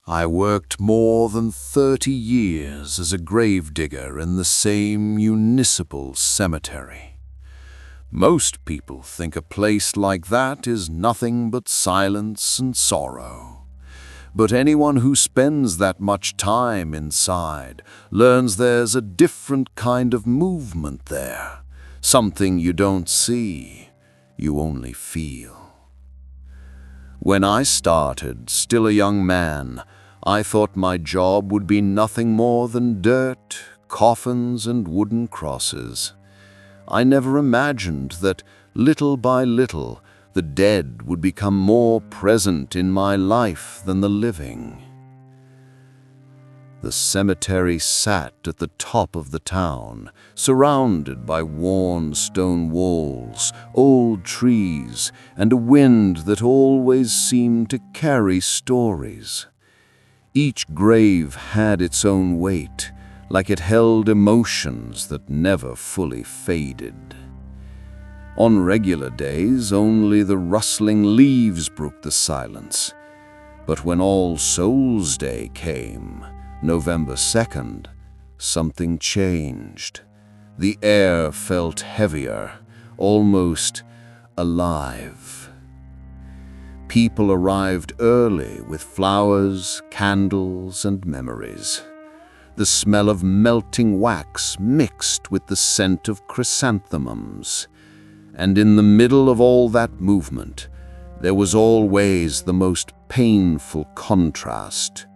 I worked more than 30 years as a gravedigger in the same municipal cemetery. Most people think a place like that is nothing but silence and sorrow. But anyone who spends that much time inside learns there's a different kind of movement there, something you don't see, you only feel. When I started, still a young man, I thought my job would be nothing more than dirt, coffins, and wooden crosses. I never imagined that, little by little, the dead would become more present in my life than the living. The cemetery sat at the top of the town, surrounded by worn stone walls, old trees, and a wind that always seemed to carry stories. Each grave had its own weight, like it held emotions that never fully faded. On regular days, only the rustling leaves broke the silence. But when All Souls' Day came, November 2nd, something changed. The air felt heavier, almost alive. People arrived early with flowers, candles, and memories. The smell of melting wax mixed with the scent of chrysanthemums. And in the middle of all that movement, there was always the most painful contrast.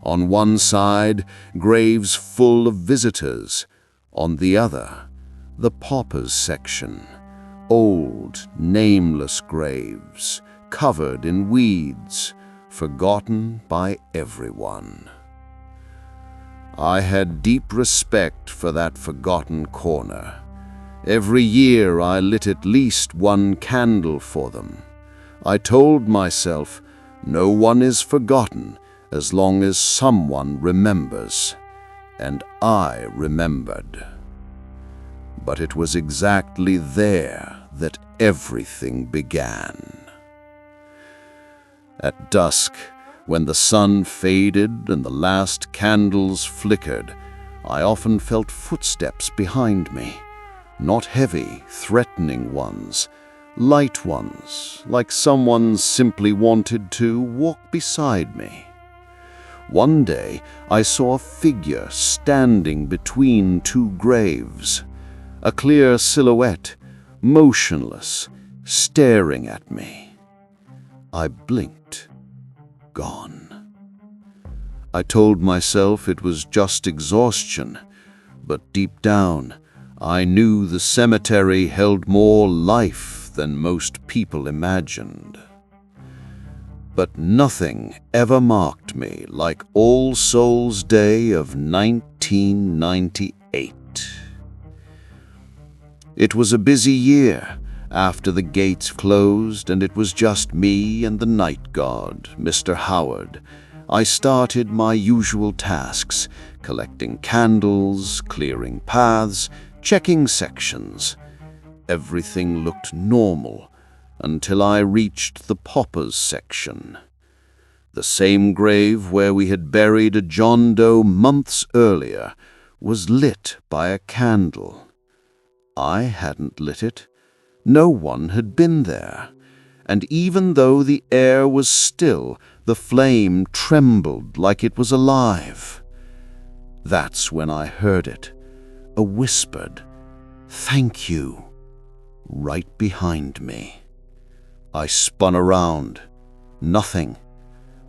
On one side, graves full of visitors. On the other, the paupers section. Old, nameless graves, covered in weeds, forgotten by everyone. I had deep respect for that forgotten corner. Every year I lit at least one candle for them. I told myself, no one is forgotten as long as someone remembers. And I remembered. But it was exactly there that everything began. At dusk, when the sun faded and the last candles flickered, I often felt footsteps behind me. Not heavy, threatening ones, light ones, like someone simply wanted to walk beside me. One day, I saw a figure standing between two graves, a clear silhouette, motionless, staring at me. I blinked. Gone. I told myself it was just exhaustion, but deep down, I knew the cemetery held more life than most people imagined. But nothing ever marked me like All Souls' Day of 1998. It was a busy year after the gates closed, and it was just me and the night guard, Mr. Howard. I started my usual tasks, collecting candles, clearing paths, checking sections. Everything looked normal until I reached the paupers section. The same grave where we had buried a John Doe months earlier was lit by a candle. I hadn't lit it. No one had been there, and even though the air was still, the flame trembled like it was alive. That's when I heard it, a whispered, "Thank you," right behind me. I spun around. Nothing.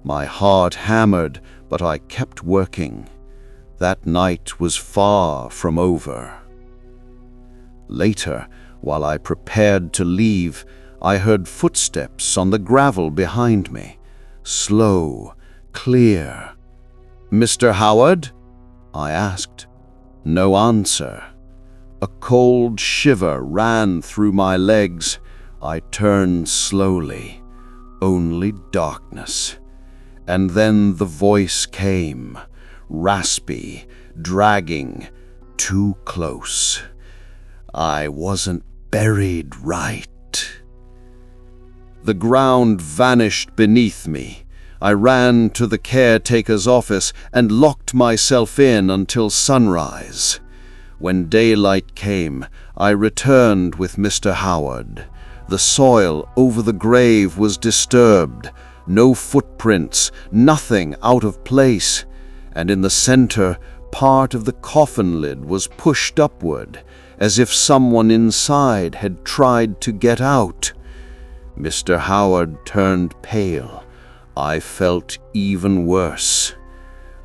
My heart hammered, but I kept working. That night was far from over. Later, while I prepared to leave, I heard footsteps on the gravel behind me. Slow, clear. "Mr. Howard?" I asked. No answer. A cold shiver ran through my legs. I turned slowly. Only darkness. And then the voice came, raspy, dragging, too close. I wasn't buried right. The ground vanished beneath me. I ran to the caretaker's office and locked myself in until sunrise. When daylight came, I returned with Mr. Howard. The soil over the grave was disturbed, no footprints, nothing out of place, and in the center, part of the coffin lid was pushed upward, as if someone inside had tried to get out. Mr. Howard turned pale. I felt even worse.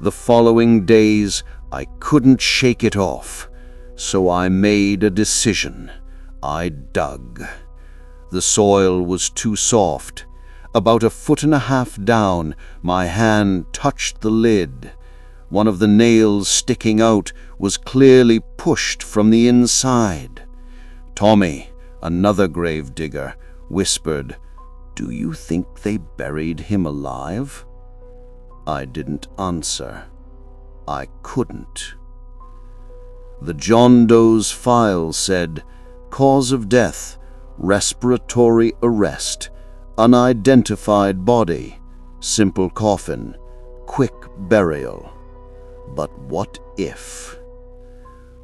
The following days, I couldn't shake it off, so I made a decision. I dug. The soil was too soft. About 1.5 feet down, my hand touched the lid. One of the nails sticking out was clearly pushed from the inside. Tommy, another grave digger, whispered, "Do you think they buried him alive?" I didn't answer. I couldn't. The John Doe's file said, "Cause of death, respiratory arrest, unidentified body, simple coffin, quick burial." But what if?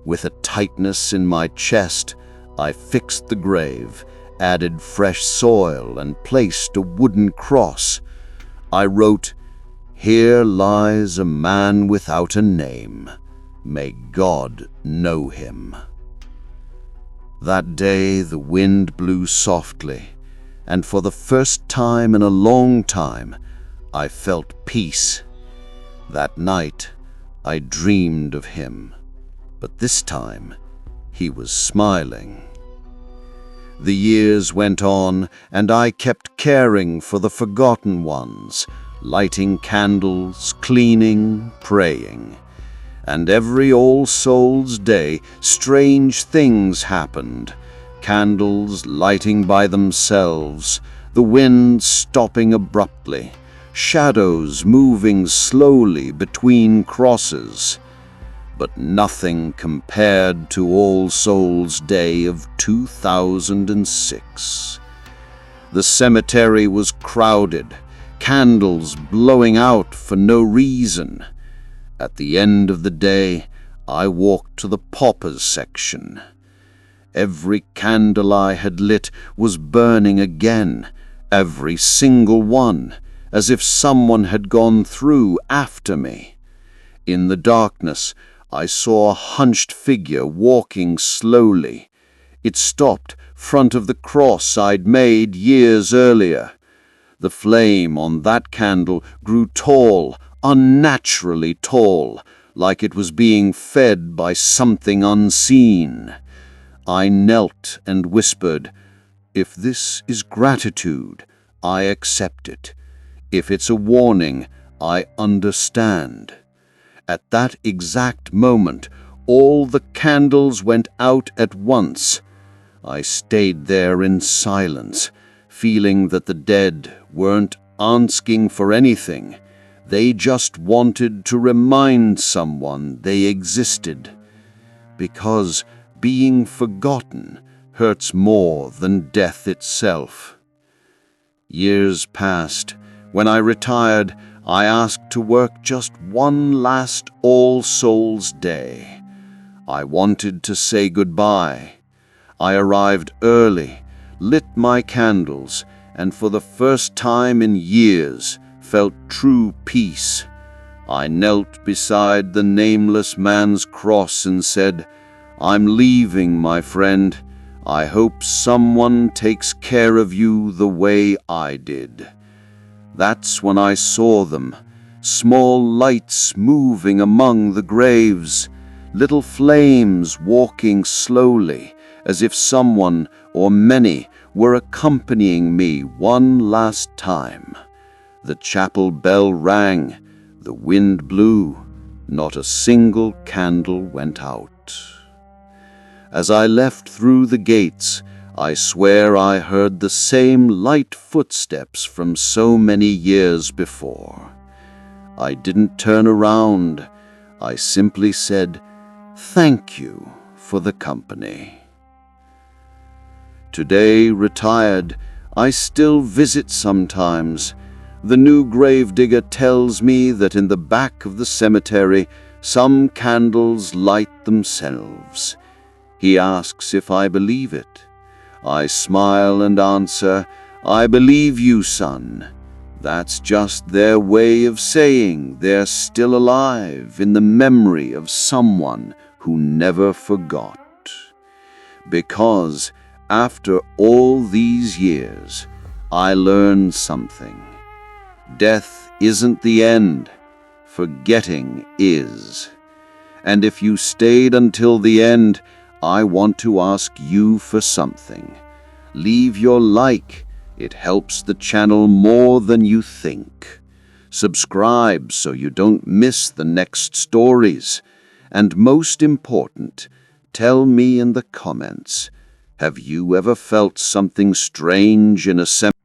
With a tightness in my chest, I fixed the grave, added fresh soil, and placed a wooden cross. I wrote, "Here lies a man without a name. May God know him." That day the wind blew softly, and for the first time in a long time, I felt peace. That night, I dreamed of him, but this time he was smiling. The years went on, and I kept caring for the forgotten ones, lighting candles, cleaning, praying. And every All Souls' Day, strange things happened. Candles lighting by themselves, the wind stopping abruptly, shadows moving slowly between crosses. But nothing compared to All Souls' Day of 2006. The cemetery was crowded, candles blowing out for no reason. At the end of the day, I walked to the paupers section. Every candle I had lit was burning again, every single one, as if someone had gone through after me. In the darkness, I saw a hunched figure walking slowly. It stopped front of the cross I'd made years earlier. The flame on that candle grew tall, unnaturally tall, like it was being fed by something unseen. I knelt and whispered, "If this is gratitude, I accept it. If it's a warning, I understand." At that exact moment, all the candles went out at once. I stayed there in silence, feeling that the dead weren't asking for anything. They just wanted to remind someone they existed. Because being forgotten hurts more than death itself. Years passed. When I retired, I asked to work just one last All Souls' Day. I wanted to say goodbye. I arrived early, lit my candles, and for the first time in years felt true peace. I knelt beside the nameless man's cross and said, "I'm leaving, my friend. I hope someone takes care of you the way I did." That's when I saw them, small lights moving among the graves, little flames walking slowly, as if someone or many were accompanying me one last time. The chapel bell rang, the wind blew, not a single candle went out. As I left through the gates, I swear I heard the same light footsteps from so many years before. I didn't turn around. I simply said, "Thank you for the company." Today, retired, I still visit sometimes. The new gravedigger tells me that in the back of the cemetery, some candles light themselves. He asks if I believe it. I smile and answer, "I believe you, son." That's just their way of saying they're still alive in the memory of someone who never forgot. Because after all these years, I learned something. Death isn't the end. Forgetting is. And if you stayed until the end, I want to ask you for something. Leave your like. It helps the channel more than you think. Subscribe so you don't miss the next stories. And most important, tell me in the comments, have you ever felt something strange in a cemetery?